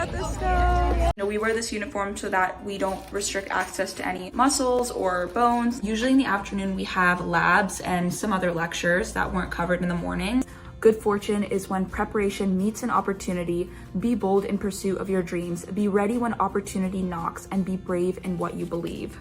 got the snow. We wear this uniform so that we don't restrict access to any muscles or bones. Usually in the afternoon we have labs and some other lectures that weren't covered in the morning. Good fortune is when preparation meets an opportunity. Be bold in pursuit of your dreams. Be ready when opportunity knocks, and be brave in what you believe.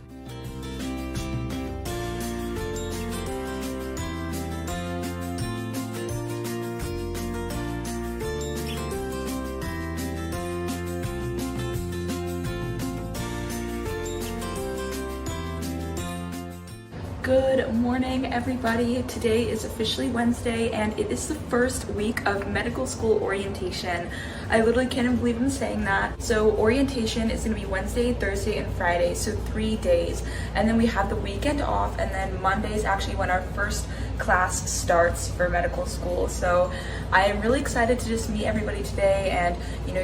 Good morning, everybody. Today is officially Wednesday and it is the first week of medical school orientation. I literally can't even believe I'm saying that. So orientation is going to be Wednesday, Thursday, and Friday, so 3 days. And then we have the weekend off, and then Monday is actually when our first class starts for medical school. So I am really excited to just meet everybody today and,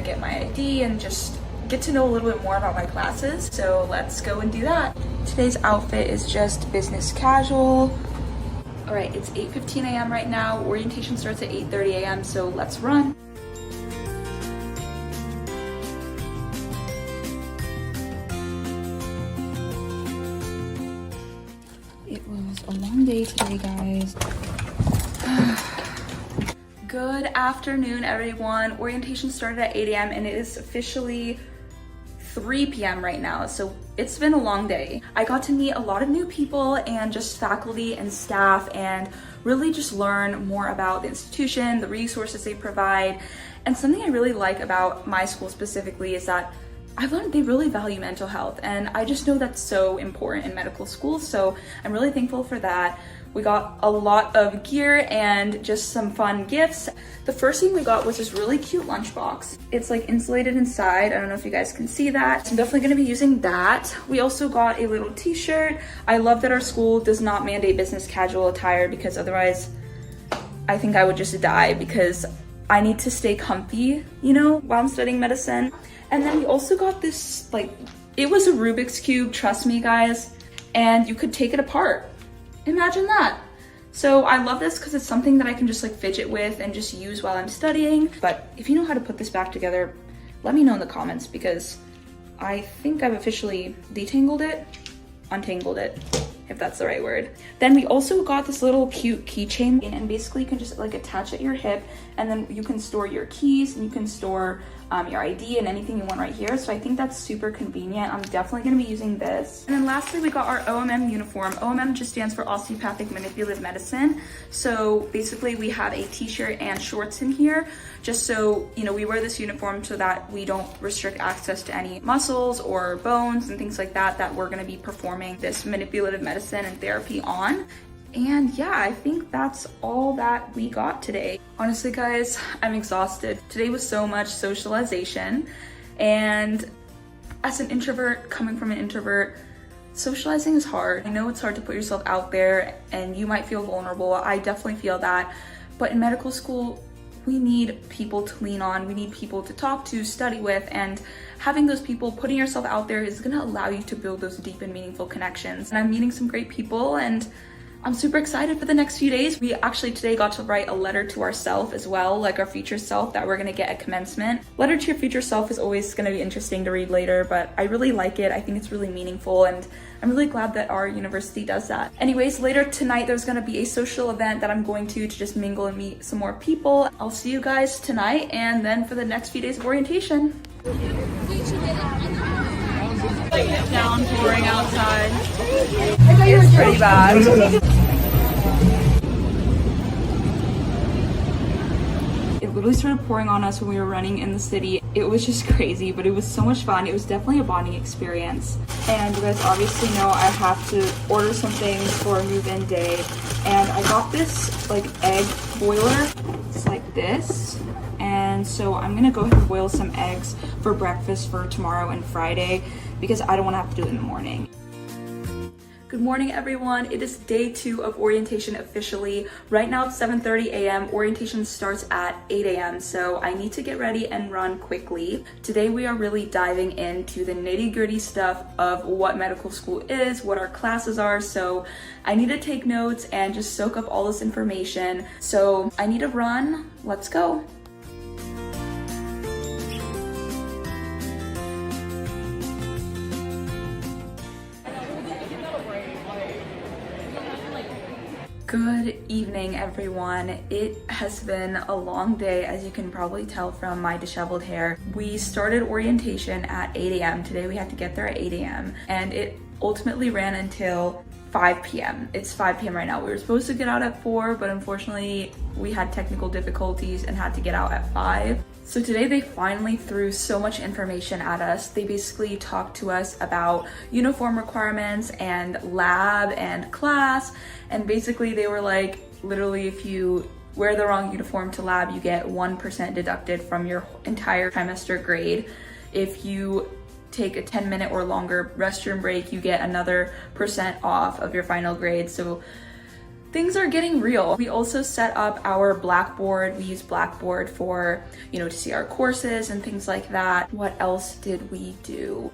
get my ID and just get to know a little bit more about my classes. So let's go and do that. Today's outfit is just business casual. All right, it's 8:15 a.m. right now. Orientation starts at 8:30 a.m. So let's run. It was a long day today, guys. Good afternoon, everyone. Orientation started at 8 a.m. and it is officially 3 p.m. right now, so it's been a long day. I got to meet a lot of new people and just faculty and staff and really just learn more about the institution, the resources they provide. And something I really like about my school specifically is that I've learned they really value mental health, and I just know that's so important in medical school, so I'm really thankful for that. We got a lot of gear and just some fun gifts. The first thing we got was this really cute lunchbox. It's like insulated inside. I don't know if you guys can see that. So I'm definitely gonna be using that. We also got a little t-shirt. I love that our school does not mandate business casual attire, because otherwise I think I would just die, because I need to stay comfy, while I'm studying medicine. And then we also got this, it was a Rubik's Cube, trust me guys, and you could take it apart. Imagine that. So I love this because it's something that I can just fidget with and just use while I'm studying. But if you know how to put this back together, let me know in the comments, because I think I've officially untangled it, if that's the right word. Then we also got this little cute keychain, and basically you can just attach it at your hip, and then you can store your keys and you can store your ID and anything you want right here. So I think that's super convenient. I'm definitely gonna be using this. And then lastly, we got our OMM uniform. OMM just stands for Osteopathic Manipulative Medicine. So basically we have a t-shirt and shorts in here, just so, we wear this uniform so that we don't restrict access to any muscles or bones and things like that, that we're gonna be performing this manipulative medicine and therapy on. And yeah, I think that's all that we got today. Honestly, guys, I'm exhausted. Today was so much socialization, and as an introvert, coming from an introvert, socializing is hard. I know it's hard to put yourself out there and you might feel vulnerable. I definitely feel that. But in medical school, we need people to lean on. We need people to talk to, study with, and having those people, putting yourself out there, is gonna allow you to build those deep and meaningful connections. And I'm meeting some great people, and I'm super excited for the next few days. We actually today got to write a letter to ourselves as well, our future self, that we're gonna get at commencement. Letter to your future self is always gonna be interesting to read later, but I really like it. I think it's really meaningful, and I'm really glad that our university does that. Anyways, later tonight there's gonna be a social event that I'm going to just mingle and meet some more people. I'll see you guys tonight, and then for the next few days of orientation. Downpouring outside. It's pretty bad. It literally started pouring on us when we were running in the city. It was just crazy, but it was so much fun. It was definitely a bonding experience. And you guys obviously know I have to order some things for a move-in day. And I got this egg boiler. It's like this. And so I'm gonna go ahead and boil some eggs for breakfast for tomorrow and Friday, because I don't wanna have to do it in the morning. Good morning, everyone. It is day 2 of orientation officially. Right now it's 7:30 a.m. Orientation starts at 8 a.m. So I need to get ready and run quickly. Today we are really diving into the nitty-gritty stuff of what medical school is, what our classes are. So I need to take notes and just soak up all this information. So I need to run. Let's go. Good evening, everyone. It has been a long day, as you can probably tell from my disheveled hair. We started orientation at 8 a.m. Today we had to get there at 8 a.m. and it ultimately ran until 5 p.m. It's 5 p.m. right now. We were supposed to get out at 4, but unfortunately we had technical difficulties and had to get out at 5. So today they finally threw so much information at us. They basically talked to us about uniform requirements and lab and class. And basically they were like, literally if you wear the wrong uniform to lab, you get 1% deducted from your entire trimester grade. If you take a 10-minute or longer restroom break, you get another % off of your final grade. So things are getting real. We also set up our Blackboard. We use Blackboard for, to see our courses and things like that. What else did we do?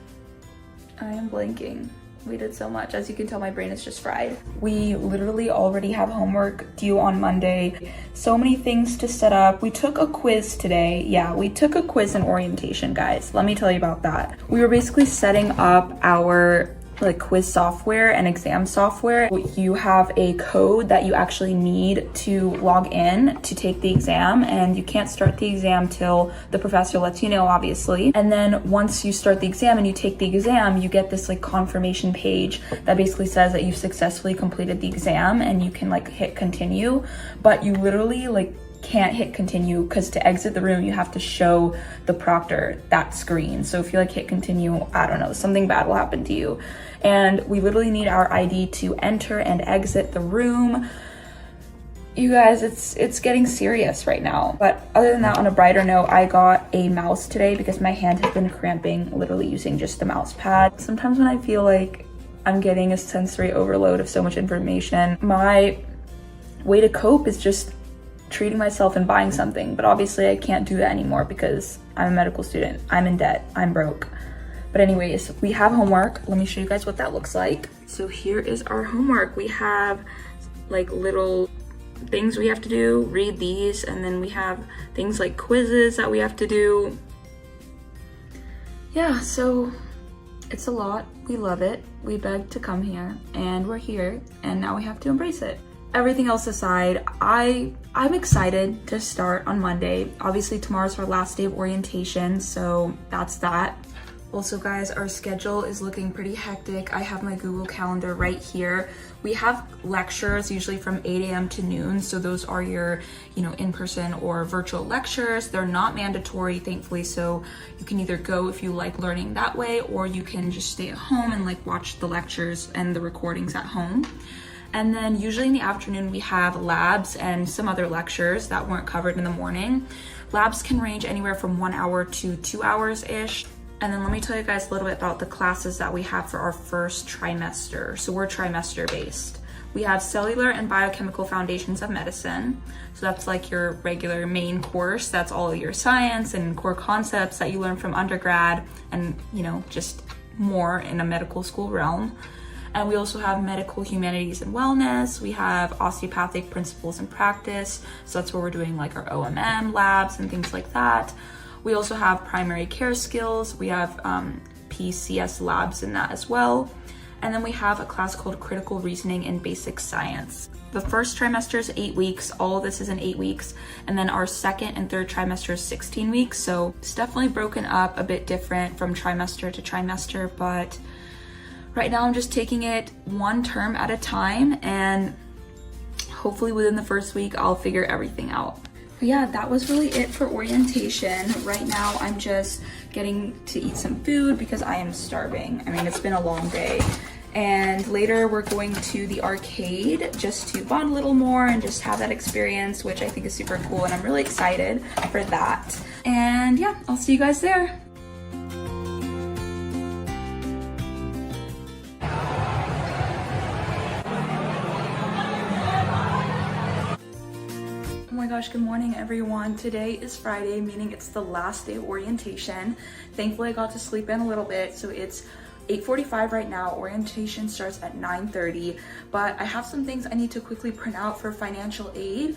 I am blanking. We did so much. As you can tell, my brain is just fried. We literally already have homework due on Monday. So many things to set up. We took a quiz today. Yeah, we took a quiz in orientation, guys. Let me tell you about that. We were basically setting up our quiz software and exam software. You have a code that you actually need to log in to take the exam, and you can't start the exam till the professor lets you know, obviously. And then once you start the exam and you take the exam, you get this confirmation page that basically says that you've successfully completed the exam, and you can hit continue. But you literally can't hit continue, because to exit the room you have to show the proctor that screen. So if you hit continue, I don't know, something bad will happen to you. And we literally need our ID to enter and exit the room. You guys, it's getting serious right now. But other than that, on a brighter note, I got a mouse today because my hand has been cramping literally using just the mouse pad. Sometimes when I feel like I'm getting a sensory overload of so much information, my way to cope is just treating myself and buying something. But obviously I can't do that anymore because I'm a medical student. I'm in debt. I'm broke. But anyways, we have homework. Let me show you guys what that looks like. So here is our homework. We have little things we have to do, read these, and then we have things like quizzes that we have to do. Yeah, so it's a lot. We love it. We begged to come here and we're here, and now we have to embrace it. Everything else aside, I'm excited to start on Monday. Obviously tomorrow's our last day of orientation, so that's that. Also guys, our schedule is looking pretty hectic. I have my Google Calendar right here. We have lectures usually from 8 a.m. to noon. So those are your, in-person or virtual lectures. They're not mandatory, thankfully. So you can either go if you like learning that way, or you can just stay at home and watch the lectures and the recordings at home. And then usually in the afternoon, we have labs and some other lectures that weren't covered in the morning. Labs can range anywhere from 1 hour to 2 hours-ish. And then let me tell you guys a little bit about the classes that we have for our first trimester. So we're trimester based. We have Cellular and Biochemical Foundations of Medicine. So that's your regular main course. That's all of your science and core concepts that you learn from undergrad and, just more in a medical school realm. And we also have Medical Humanities and Wellness. We have Osteopathic Principles and Practice. So that's where we're doing our OMM labs and things like that. We also have Primary Care Skills. We have PCS labs in that as well. And then we have a class called Critical Reasoning and Basic Science. The first trimester is 8 weeks. All of this is in 8 weeks. And then our second and third trimester is 16 weeks. So it's definitely broken up a bit different from trimester to trimester, but right now I'm just taking it one term at a time, and hopefully within the first week I'll figure everything out. But yeah, that was really it for orientation. Right now I'm just getting to eat some food because I am starving. I mean, it's been a long day. And later we're going to the arcade just to bond a little more and just have that experience, which I think is super cool, and I'm really excited for that. And yeah, I'll see you guys there. Oh my gosh, good morning everyone. Today is Friday, meaning it's the last day of orientation. Thankfully I got to sleep in a little bit, so it's 8:45 right now. Orientation starts at 9:30, but I have some things I need to quickly print out for financial aid.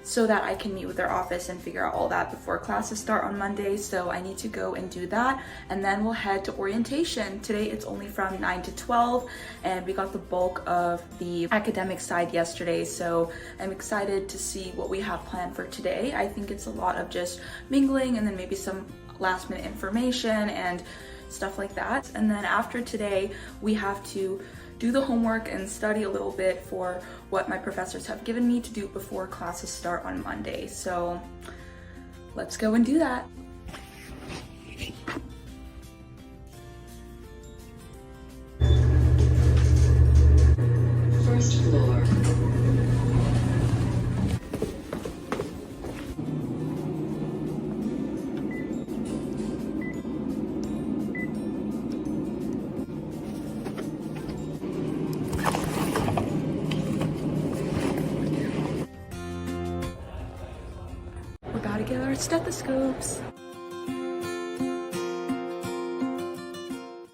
so that I can meet with their office and figure out all that before classes start on Monday. So I need to go and do that, and then we'll head to orientation. Today it's only from 9 to 12, and we got the bulk of the academic side yesterday, so I'm excited to see what we have planned for today. I think it's a lot of just mingling and then maybe some last minute information and stuff like that. And then after today, we have to do the homework and study a little bit for what my professors have given me to do before classes start on Monday. So let's go and do that. First floor. Gotta get our stethoscopes.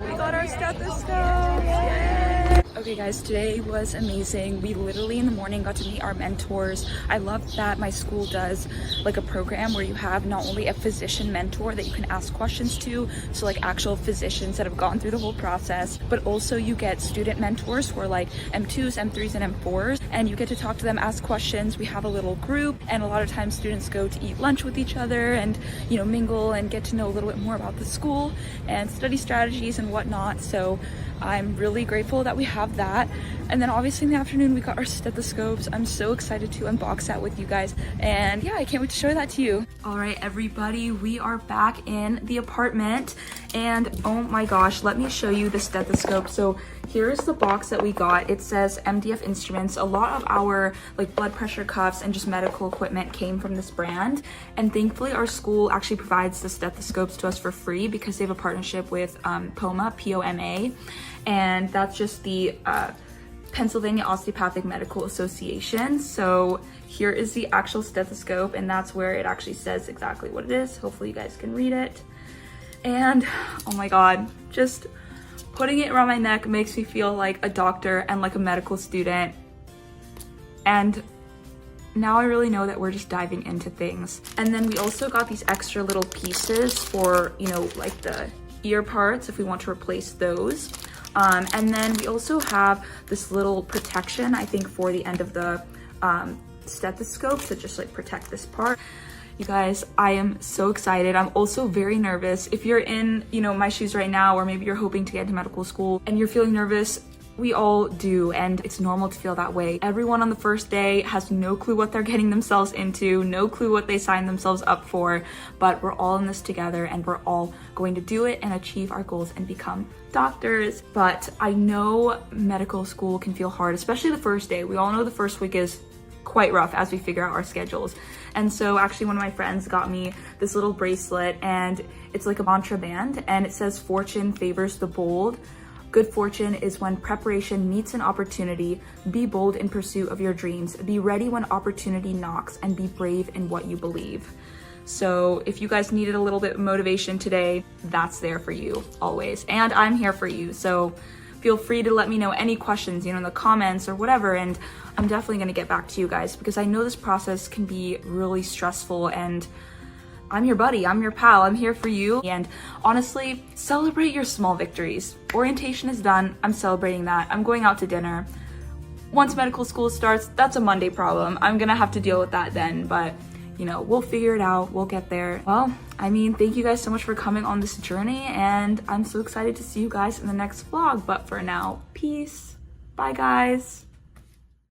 We got our stethoscopes! Yay! Okay guys, today was amazing. We literally in the morning got to meet our mentors. I love that my school does like a program where you have not only a physician mentor that you can ask questions to, so like actual physicians that have gone through the whole process, but also you get student mentors who are like M2s, M3s, and M4s, and you get to talk to them, ask questions. We have a little group, and a lot of times students go to eat lunch with each other and, you know, mingle and get to know a little bit more about the school and study strategies and whatnot. So I'm really grateful that we have that. And then obviously in the afternoon we got our stethoscopes. I'm so excited to unbox that with you guys, and yeah, I can't wait to show that to you. All right everybody, we are back in the apartment, and oh my gosh, let me show you the stethoscope. So here's the box that we got. It says MDF Instruments. A lot of our like blood pressure cuffs and just medical equipment came from this brand, and thankfully our school actually provides the stethoscopes to us for free because they have a partnership with POMA, P-O-M-A, and that's just the Pennsylvania Osteopathic Medical Association. So here is the actual stethoscope, and that's where it actually says exactly what it is. Hopefully you guys can read it. And oh my god, just putting it around my neck makes me feel like a doctor and like a medical student. And now I really know that we're just diving into things. And then we also got these extra little pieces for, you know, like the ear parts if we want to replace those. And then we also have this little protection, I think, for the end of the stethoscope to just like protect this part. You guys, I am so excited. I'm also very nervous. If you're in, you know, my shoes right now, or maybe you're hoping to get into medical school and you're feeling nervous, we all do, and it's normal to feel that way. Everyone on the first day has no clue what they're getting themselves into, no clue what they signed themselves up for, but we're all in this together and we're all going to do it and achieve our goals and become doctors. But I know medical school can feel hard, especially the first day. We all know the first week is quite rough as we figure out our schedules. And so actually one of my friends got me this little bracelet, and it's like a mantra band, and it says fortune favors the bold. Good fortune is when preparation meets an opportunity. Be bold in pursuit of your dreams. Be ready when opportunity knocks, and be brave in what you believe. So if you guys needed a little bit of motivation today, that's there for you always. And I'm here for you. So feel free to let me know any questions, you know, in the comments or whatever. And I'm definitely going to get back to you guys, because I know this process can be really stressful, and I'm your buddy, I'm your pal, I'm here for you. And honestly, celebrate your small victories. Orientation is done, I'm celebrating that. I'm going out to dinner. Once medical school starts, that's a Monday problem. I'm gonna have to deal with that then, but you know, we'll figure it out, we'll get there. Well, I mean, thank you guys so much for coming on this journey, and I'm so excited to see you guys in the next vlog. But for now, peace. Bye guys.